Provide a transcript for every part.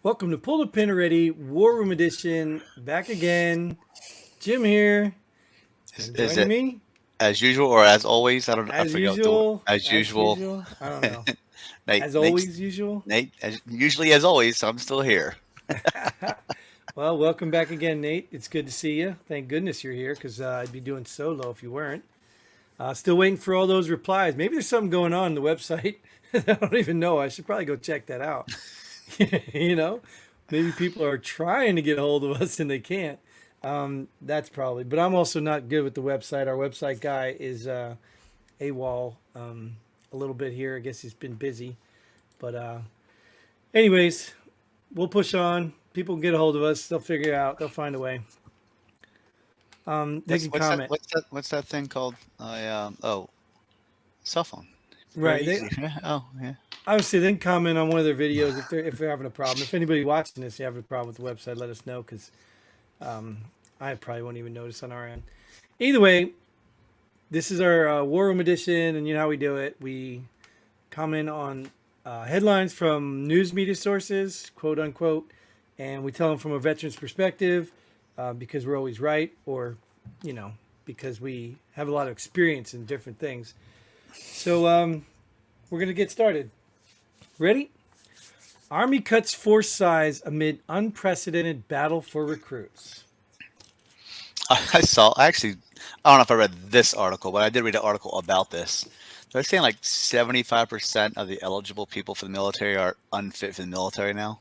Welcome to Pull the Pin Already, War Room Edition. Back again. Jim here. Is, And is joining it me, as usual or as always? I don't. I as forget what the usual, as as usual. usual. I don't know. Nate, As Nate, always, usual. Nate. Usually as always. So I'm still here. Well, welcome back again, Nate. It's good to see you. Thank goodness you're here because I'd be doing solo if you weren't. Still waiting for all those replies. Maybe there's something going on the website that I don't even know. I should probably go check that out. you know, Maybe people are trying to get a hold of us and they can't. That's probably. But I'm also not good with the website. Our website guy is AWOL a little bit here. I guess he's been busy. But anyways, we'll push on. People can get a hold of us. They'll figure it out. They'll find a way. They What's can what's that? comment. What's that thing called? Cell phone. Very Right. easy. Yeah. Oh yeah. Obviously, they can comment on one of their videos if they're having a problem. If anybody watching this, you have a problem with the website, let us know because I probably won't even notice on our end. Either way, this is our War Room edition, and you know how we do it. We comment on headlines from news media sources, quote unquote, and we tell them from a veteran's perspective because we're always right, or you know, because we have a lot of experience in different things. So we're gonna get started. Ready? Army cuts force size amid unprecedented battle for recruits. I saw. Actually, I don't know if I read this article, but I did read an article about this. They're saying like 75% of the eligible people for the military are unfit for the military now.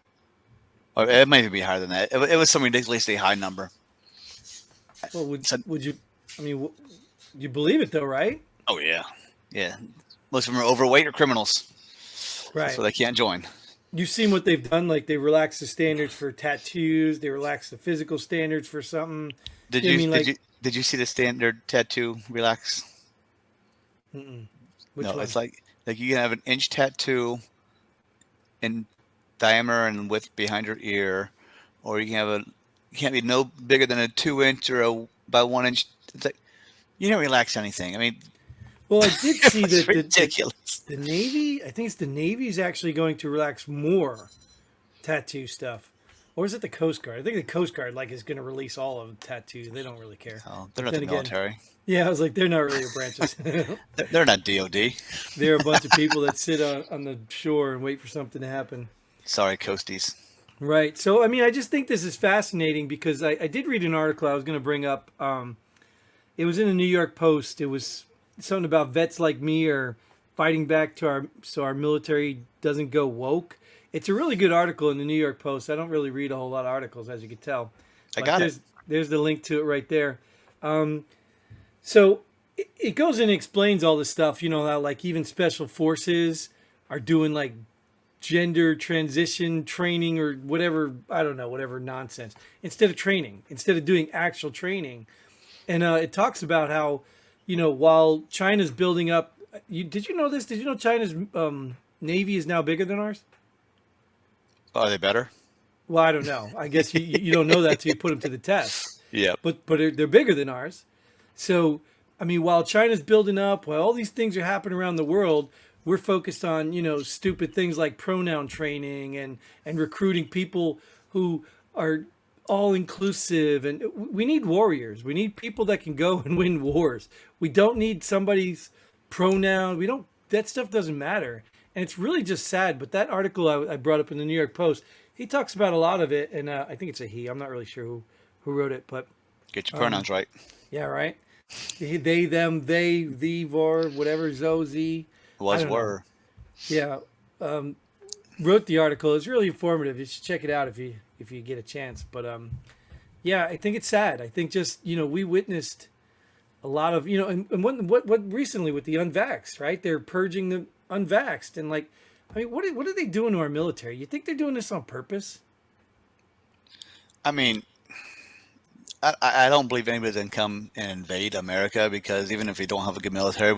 Or it might even be higher than that. It was some ridiculously high number. Well, would So, would you? I mean, you believe it though, right? oh yeah, yeah. Most of them are overweight or criminals. That's Right. why they can't join. You've seen what they've done. Like they relaxed the standards for tattoos. They relaxed the physical standards for something. Did You know what I you mean? did you Like, did you see the standard tattoo relax? mm-mm. Which No, one? it's like you can have an inch tattoo in diameter and width behind your ear, or you can have a you can't be no bigger than a 2 inch or a by 1 inch. It's like you don't relax anything. I mean, Well, I did see it's that ridiculous. the Navy. I think it's the Navy is actually going to relax more tattoo stuff. Or is it the Coast Guard? I think the Coast Guard like is going to release all of the tattoos. They don't really care. Oh, they're But not the then again, military. yeah, I was like, they're not really a branches. They're not DOD. They're a bunch of people that sit on the shore and wait for something to happen. Sorry, Coasties. Right. So, I mean, I just think this is fascinating because I did read an article I was going to bring up. It was in the New York Post. It was something about vets like me are fighting back to our so our military doesn't go woke. It's a really good article in the New York Post. I don't really read a whole lot of articles, as you can tell, I but got it. there's the link to it right there. So it goes and explains all this stuff. You know how like even special forces are doing like gender transition training or whatever. I don't know, whatever nonsense. Instead of doing actual training, and it talks about how, while China's building up, did you know this? Did you know China's navy is now bigger than ours? Are they better? Well, I don't know. I guess you don't know that till you put them to the test. Yep. But they're bigger than ours. So I mean, while China's building up, while all these things are happening around the world, we're focused on stupid things like pronoun training and recruiting people who are all inclusive. And we need warriors. We need people that can go and win wars. We don't need somebody's pronoun. We don't. That stuff doesn't matter. And it's really just sad. But that article I brought up in the New York Post, he talks about a lot of it, and I think it's a he. I'm not really sure who wrote it, but Get your um, pronouns right. yeah, right. They, them, they, thee, vor, whatever, zoe. I Was don't know. were. Yeah, wrote the article. It's really informative. You should check it out if you get a chance. But yeah, I think it's sad. I think just we witnessed a lot of and what recently with the unvaxxed, right? They're purging the unvaxxed, and like, I mean, what are they doing to our military? You think they're doing this on purpose? I mean, I don't believe anybody can come and invade America because even if we don't have a good military,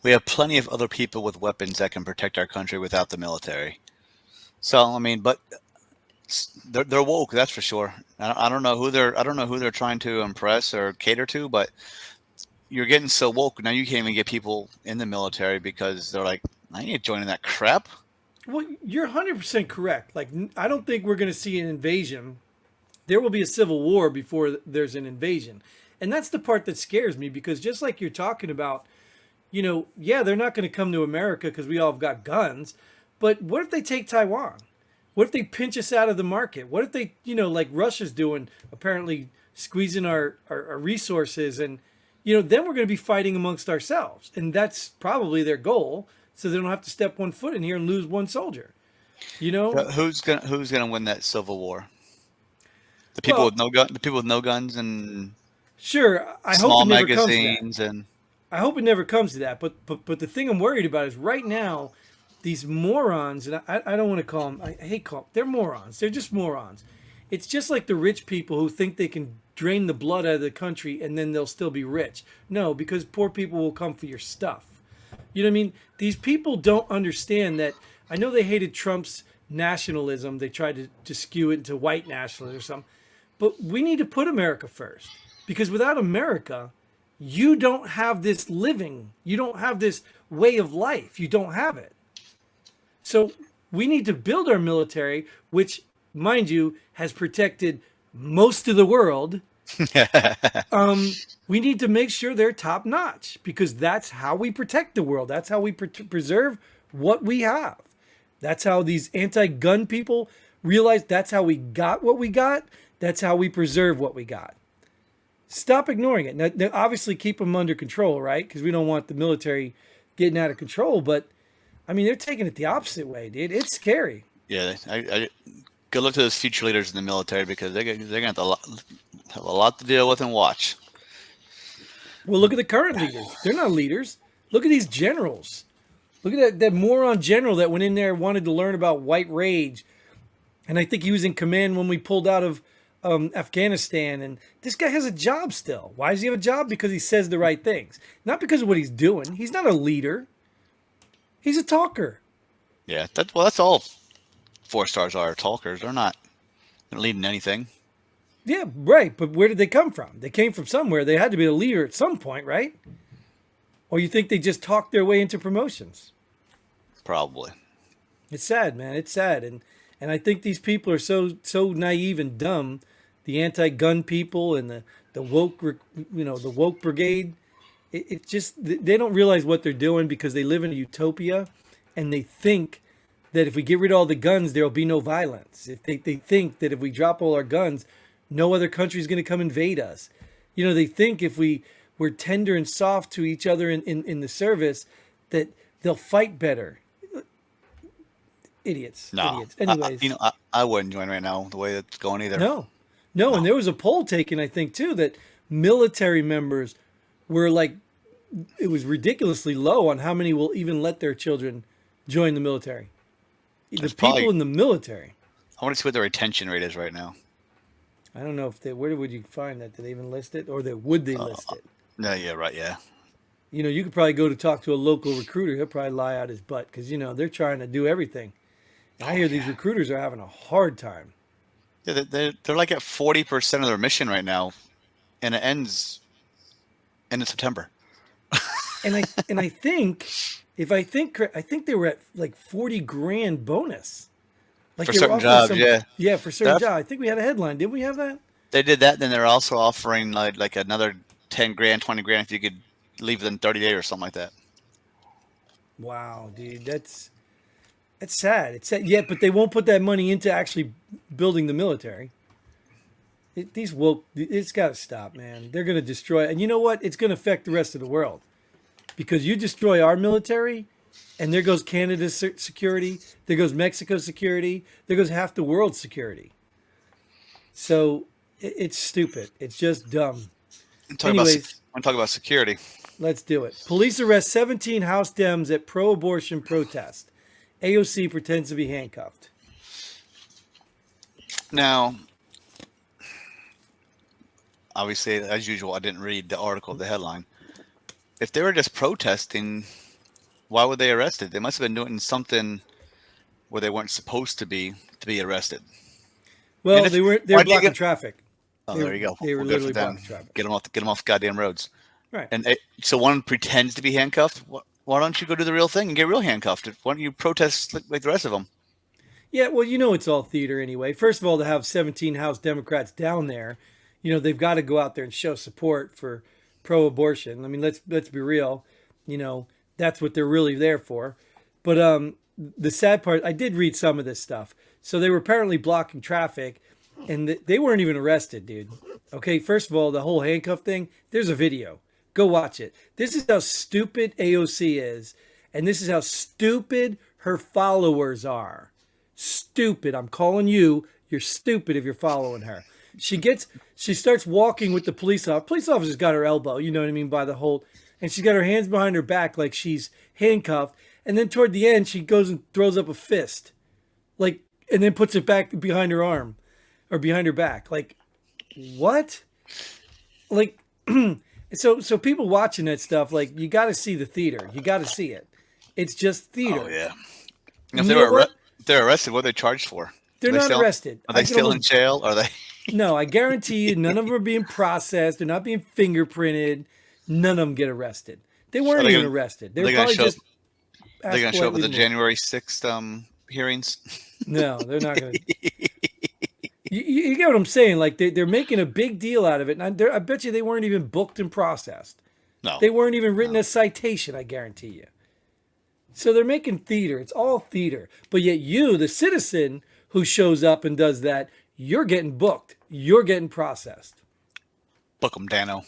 we have plenty of other people with weapons that can protect our country without the military. So I mean, but they're woke, that's for sure. I don't know who they're trying to impress or cater to, but you're getting so woke now you can't even get people in the military because they're like, I ain't joining that crap. Well, you're 100% correct. Like, I don't think we're going to see an invasion. There will be a civil war before there's an invasion. And that's the part that scares me because just like you're talking about, yeah, they're not going to come to America because we all have got guns. But what if they take Taiwan? What if they pinch us out of the market? What if they, like Russia's doing, apparently squeezing our resources and, then we're going to be fighting amongst ourselves. And that's probably their goal. So they don't have to step one foot in here and lose one soldier. Who's gonna win that civil war? The people Well, with no gun, the people with no guns and sure, I hope small it never comes to that. magazines and I hope it never comes to that. But the thing I'm worried about is right now, these morons, and I don't want to call them. I hate call them. They're morons. They're just morons. It's just like the rich people who think they can drain the blood out of the country and then they'll still be rich. No, because poor people will come for your stuff. You know what I mean? These people don't understand that. I know they hated Trump's nationalism. They tried to skew it into white nationalism or something. But we need to put America first because without America, you don't have this living. You don't have this way of life. You don't have it. So we need to build our military, which, mind you, has protected most of the world. We need to make sure they're top notch because that's how we protect the world. That's how we preserve what we have. That's how these anti-gun people realize that's how we got what we got. That's how we preserve what we got. Stop ignoring it. Now obviously, keep them under control, right? Because we don't want the military getting out of control. But I mean, they're taking it the opposite way, dude. It's scary. yeah, good luck to those future leaders in the military because they're gonna have a lot to deal with and watch. Well, look at the current leaders. They're not leaders. Look at these generals. Look at that moron general that went in there and wanted to learn about white rage. And I think he was in command when we pulled out of Afghanistan. And this guy has a job still. Why does he have a job? Because he says the right things. Not because of what he's doing. He's not a leader. He's a talker. Yeah, that's all 4 stars are talkers. They're not leading anything. Yeah, right. But where did they come from? They came from somewhere. They had to be a leader at some point, right? Or you think they just talked their way into promotions? Probably. It's sad, man. It's sad, and I think these people are so naive and dumb. The anti-gun people and the woke, the woke brigade. It just they don't realize what they're doing because they live in a utopia, and they think that if we get rid of all the guns, there will be no violence. If they think that if we drop all our guns, no other country is going to come invade us. They think if we're tender and soft to each other in the service, that they'll fight better. Idiots. No, Idiots. Anyways. I wouldn't join right now the way it's going either. No. And there was a poll taken, I think, too, that military members were like, it was ridiculously low on how many will even let their children join the military. The people in the military. I want to see what the retention rate is right now. I don't know where would you find that? Did they even list it? Or would they list it? No, yeah, right, yeah. You could probably go to talk to a local recruiter. He'll probably lie out his butt because, they're trying to do everything. I hear these recruiters are having a hard time. Yeah, they're like at 40% of their mission right now, and it ends end of September. And I think I think they were at like 40 grand bonus. Like For they were certain offering jobs, yeah. Yeah, for certain That's- jobs. I think we had a headline. Didn't we have that? They did that, then they're also offering like another 10 grand, 20 grand if you could leave within 30 days or something like that. Wow, dude, that's sad. It's sad. Yeah, but they won't put that money into actually building the military. These woke, it's got to stop, man. They're going to destroy, and you know what? It's going to affect the rest of the world because you destroy our military, and there goes Canada's security, there goes Mexico's security, there goes half the world's security. So it's stupid. It's just dumb. Anyways, Want to talk about security? let's do it. Police arrest 17 House Dems at pro-abortion protest. AOC pretends to be handcuffed. Now, obviously, as usual, I didn't read the article, the headline. If they were just protesting, why were they arrested? They must have been doing something where they weren't supposed to be arrested. Well, And they were why do you blocking get- traffic. Oh, They- there you go. they were Well, good literally for them. blocking traffic. Get them off goddamn roads. Right. And so one pretends to be handcuffed. What why don't you go do the real thing and get real handcuffed? Why don't you protest like the rest of them? Yeah, well, it's all theater anyway. First of all, to have 17 House Democrats down there, they've got to go out there and show support for pro-abortion. I mean, let's be real. That's what they're really there for. But the sad part, I did read some of this stuff. So they were apparently blocking traffic, and they weren't even arrested, dude. Okay, first of all, the whole handcuff thing. There's a video. Go watch it. This is how stupid AOC is, and this is how stupid her followers are. Stupid. I'm calling you. You're stupid if you're following her. She starts walking with the police officer. Police officer's got her elbow, you know what I mean, by the whole, and she's got her hands behind her back like she's handcuffed. And then toward the end, she goes and throws up a fist, like, and then puts it back behind her arm or behind her back. Like, what? Like, so people watching that stuff, like, you got to see the theater. You got to see it. It's just theater. Oh yeah. If they're arrested, what are they charged for? They're not arrested. Are they still in jail? Are they? No, I guarantee you, none of them are being processed. They're not being fingerprinted. None of them get arrested. They weren't even arrested. They're probably just. Are they going to show up at the January 6th hearings? No, they're not going to. You get what I'm saying? Like they're making a big deal out of it. And I bet you they weren't even booked and processed. No. They weren't even written a citation, I guarantee you. So they're making theater. It's all theater. But yet you, the citizen who shows up and does that, you're getting booked. You're getting processed. Book them, Dano.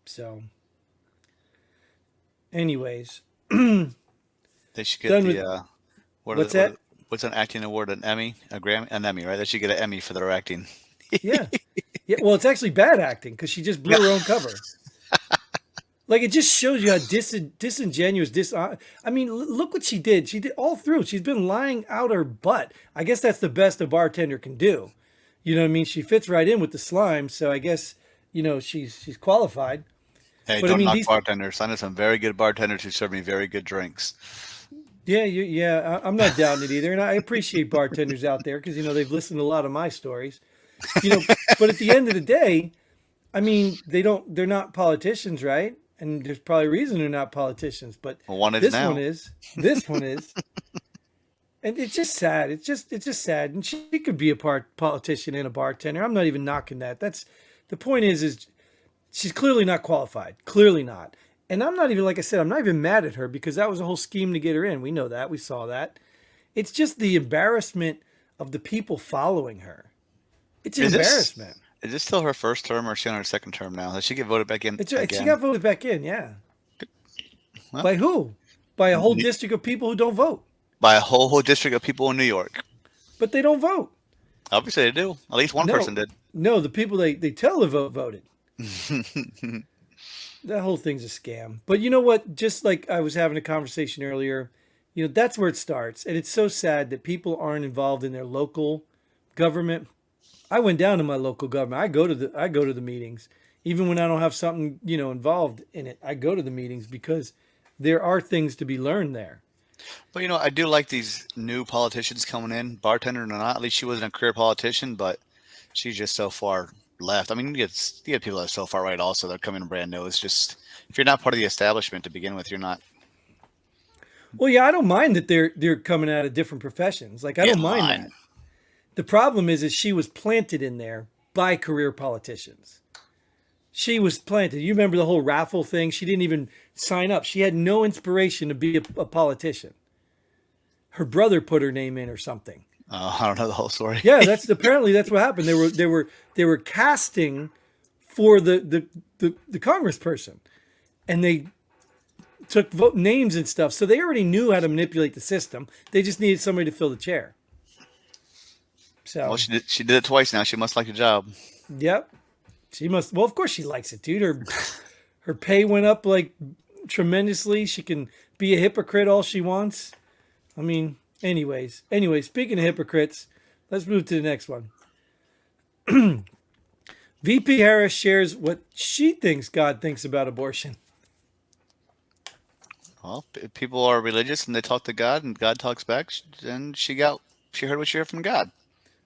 So, anyways. They should get what's that? What's an acting award? An Emmy? An Emmy, right? They should get an Emmy for their acting. Yeah. Well, it's actually bad acting because she just blew her own cover. Like, it just shows you how disingenuous. I mean, look what she did. She did all through. She's been lying out her butt. I guess that's the best a bartender can do. You know what I mean? She fits right in with the slime. So I guess, she's qualified. Hey, but, don't knock bartenders. I know some very good bartenders who serve me very good drinks. Yeah, I'm not doubting it either. And I appreciate bartenders out there because, they've listened to a lot of my stories. But at the end of the day, I mean, they're not politicians, right? And there's probably a reason they're not politicians, but this one is. And it's just sad. It's just sad. And she could be a politician and a bartender. I'm not even knocking that. The point is she's clearly not qualified. Clearly not. And I'm not even, like I said, I'm not even mad at her because that was a whole scheme to get her in. We know that. We saw that. It's just the embarrassment of the people following her. It's an embarrassment. Is this still her first term or is she on her second term now? Does she get voted back in? She got voted back in, yeah. Well, by who? By a whole district of people who don't vote. By a whole district of people in New York. But they don't vote. Obviously they do. At least one person did. No, the people they tell to vote voted. That whole thing's a scam. But you know what? Just like I was having a conversation earlier, that's where it starts. And it's so sad that people aren't involved in their local government. I went down to my local government. I go to the meetings, even when I don't have something, involved in it. I go to the meetings because there are things to be learned there. But I do like these new politicians coming in, bartender or not. At least she wasn't a career politician, but she's just so far left. I mean, you get people that are so far right also. They're coming in brand new. It's just if you're not part of the establishment to begin with, you're not. Well, yeah, I don't mind that they're coming out of different professions. Like I don't mind that. The problem is she was planted in there by career politicians. She was planted. You remember the whole raffle thing? She didn't even sign up. She had no inspiration to be a politician. Her brother put her name in or something. I don't know the whole story. Yeah, apparently that's what happened. They were casting for the congressperson, and they took vote names and stuff. So they already knew how to manipulate the system. They just needed somebody to fill the chair. So well, she did it twice now. She must like the job. Yep. She must. Well, of course she likes it, dude. Her pay went up like tremendously. She can be a hypocrite all she wants. I mean, anyways, speaking of hypocrites, let's move to the next one. VP Harris shares what she thinks God thinks about abortion. Well, people are religious and they talk to God and God talks back, and she heard what she heard from God.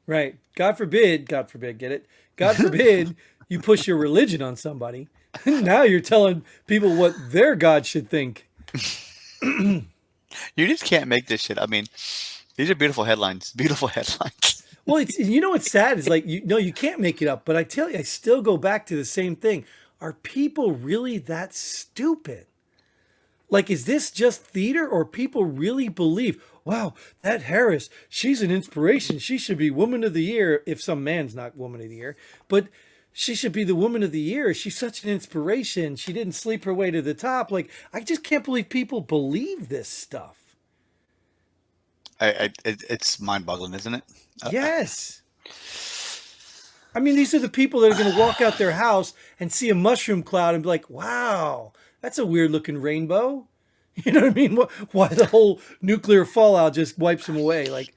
Right. God forbid, get it? God forbid you push your religion on somebody. Now you're telling people what their God should think. You just can't make this shit. I mean, these are beautiful headlines. Beautiful headlines. Well, it's what's sad is like you can't make it up. But I tell you, I still go back to the same thing. Are people really that stupid? Like, is this just theater, or people really believe, wow, that Harris, she's an inspiration. She should be Woman of the Year if some man's not Woman of the Year, but she should be the Woman of the Year. She's such an inspiration. She didn't sleep her way to the top. Like, I just can't believe people believe this stuff. It's mind-boggling, isn't it? Yes. I mean, these are the people that are going to walk out their house and see a mushroom cloud and be like, wow, that's a weird looking rainbow. You know what I mean? Why the whole nuclear fallout just wipes them away? Like,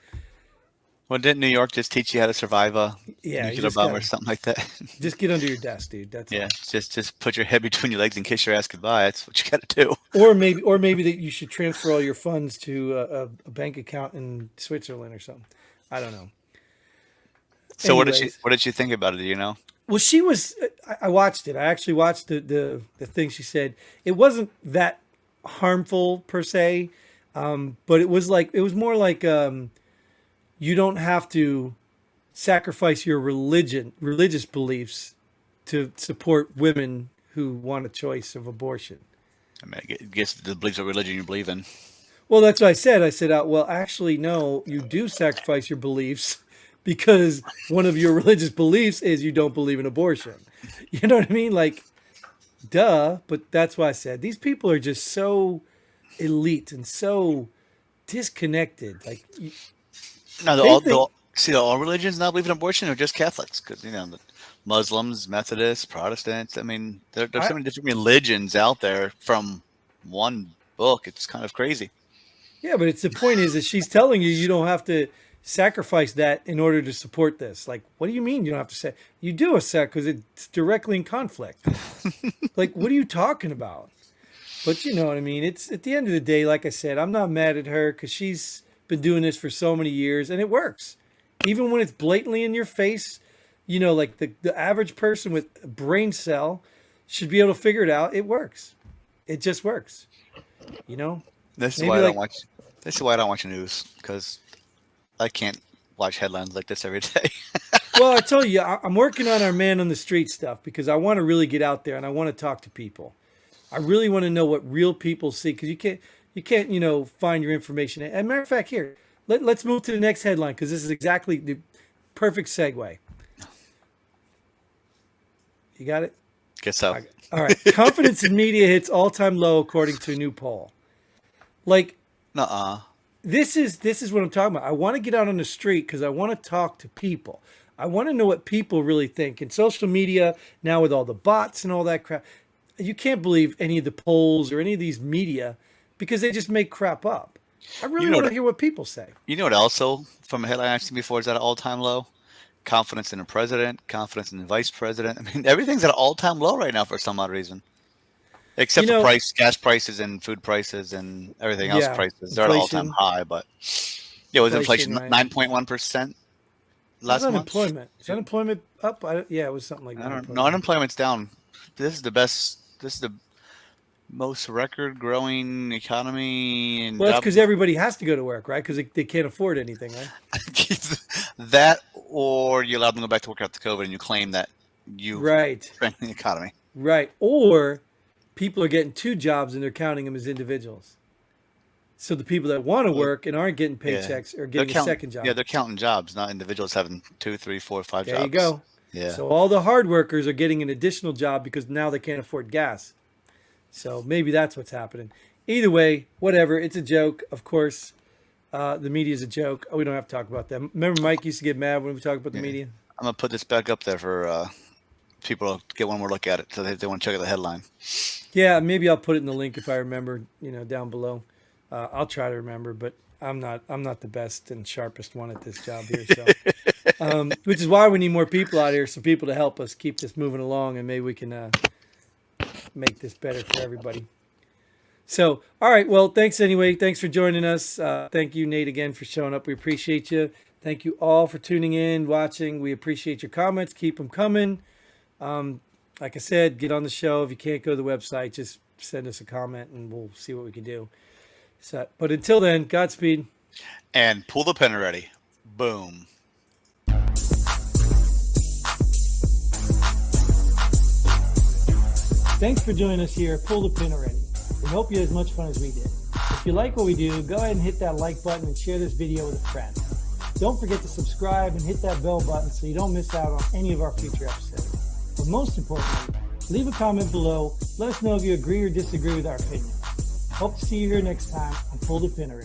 Well, didn't New York just teach you how to survive a yeah, you nuclear just bomb got or to something like that? just get under your desk, dude. That's Yeah, all. just put your head between your legs and kiss your ass goodbye. That's what you got to do. Or maybe that you should transfer all your funds to a bank account in Switzerland or something. I don't know. So Anyways, what did you think about it? Do you know? well, she was. I watched it. I actually watched the thing she said. It wasn't that harmful per se, but it was more like you don't have to sacrifice your religious beliefs to support women who want a choice of abortion. I mean, I guess the beliefs of religion you believe in. Well, that's what I said. I said, well, actually, no, you do sacrifice your beliefs because one of your religious beliefs is you don't believe in abortion. You know what I mean? Like, duh. But that's why I said these people are just so elite and so disconnected. Like, Now, they think, all religions now believe in abortion, or just Catholics? Because the Muslims, Methodists, Protestants. I mean, there's I, so many different religions out there from one book. It's kind of crazy. yeah, but it's the point is that she's telling you you don't have to sacrifice that in order to support this. Like, what do you mean you don't have to say? You do a sec because it's directly in conflict. Like, what are you talking about? But you know what I mean. It's at the end of the day, like I said, I'm not mad at her because she's been doing this for so many years and it works. Even when it's blatantly in your face, like the average person with a brain cell should be able to figure it out. It works. It just works. You know, This is why maybe I don't like, watch. This is why I don't watch the news, because I can't watch headlines like this every day. well, I told you, I'm working on our man on the street stuff because I want to really get out there and I want to talk to people. I really want to know what real people see because you can't find your information. And matter of fact, here let's move to the next headline because this is exactly the perfect segue. You got it. Guess so. All right. Confidence in media hits all-time low according to a new poll. Like, Nuh-uh. this is what I'm talking about. I want to get out on the street because I want to talk to people. I want to know what people really think. And social media now with all the bots and all that crap, you can't believe any of the polls or any of these media because they just make crap up. I really You know want to what? hear what people say. You know what? Also, from a headline I've seen before, is at an all-time low. Confidence in the president, confidence in the vice president. I mean, everything's at an all-time low right now for some odd reason, You except for know, gas prices, and food prices, and everything else yeah, prices. They're at an all-time inflation, high. But yeah, was inflation, inflation right? 9.1% How's last month? unemployment? Is unemployment up? Yeah, it was something like I don't know. 9.1. Unemployment's down. This is the best. This is the most record-growing economy and Well, that's job. because everybody has to go to work, right? Because they can't afford anything, right? That, or you allow them to go back to work after COVID, and you claim that you Right, strengthen the economy. right. Or people are getting two jobs and they're counting them as individuals. So the people that want to Well, work and aren't getting yeah, paychecks are they're getting a counting. second Yeah, job. they're counting jobs, not individuals having two, three, four, five There you jobs. go. Yeah. So all the hard workers are getting an additional job because now they can't afford gas. So maybe that's what's happening. Either way, whatever. It's a joke, of course. The media is a joke. Oh, we don't have to talk about that. Remember, Mike used to get mad when we talk about the Yeah. media. I'm gonna put this back up there for people to get one more look at it, so they want to check out the headline. Yeah, maybe I'll put it in the link if I remember. Down below. I'll try to remember, but I'm not the best and sharpest one at this job here. So, which is why we need more people out here, some people to help us keep this moving along, and maybe we can make this better for everybody. So, all right. Well, thanks anyway. Thanks for joining us. Thank you, Nate, again for showing up. We appreciate you. Thank you all for tuning in, watching. We appreciate your comments. Keep them coming. like I said, get on the show. If you can't go to the website, just send us a comment and we'll see what we can do. So, but until then, Godspeed. And pull the pin already. Boom. Thanks for joining us here at Pull the Pin Already. We hope you had as much fun as we did. If you like what we do, go ahead and hit that like button and share this video with a friend. Don't forget to subscribe and hit that bell button so you don't miss out on any of our future episodes. But most importantly, leave a comment below. Let us know if you agree or disagree with our opinion. Hope to see you here next time on Pull the Pin Already.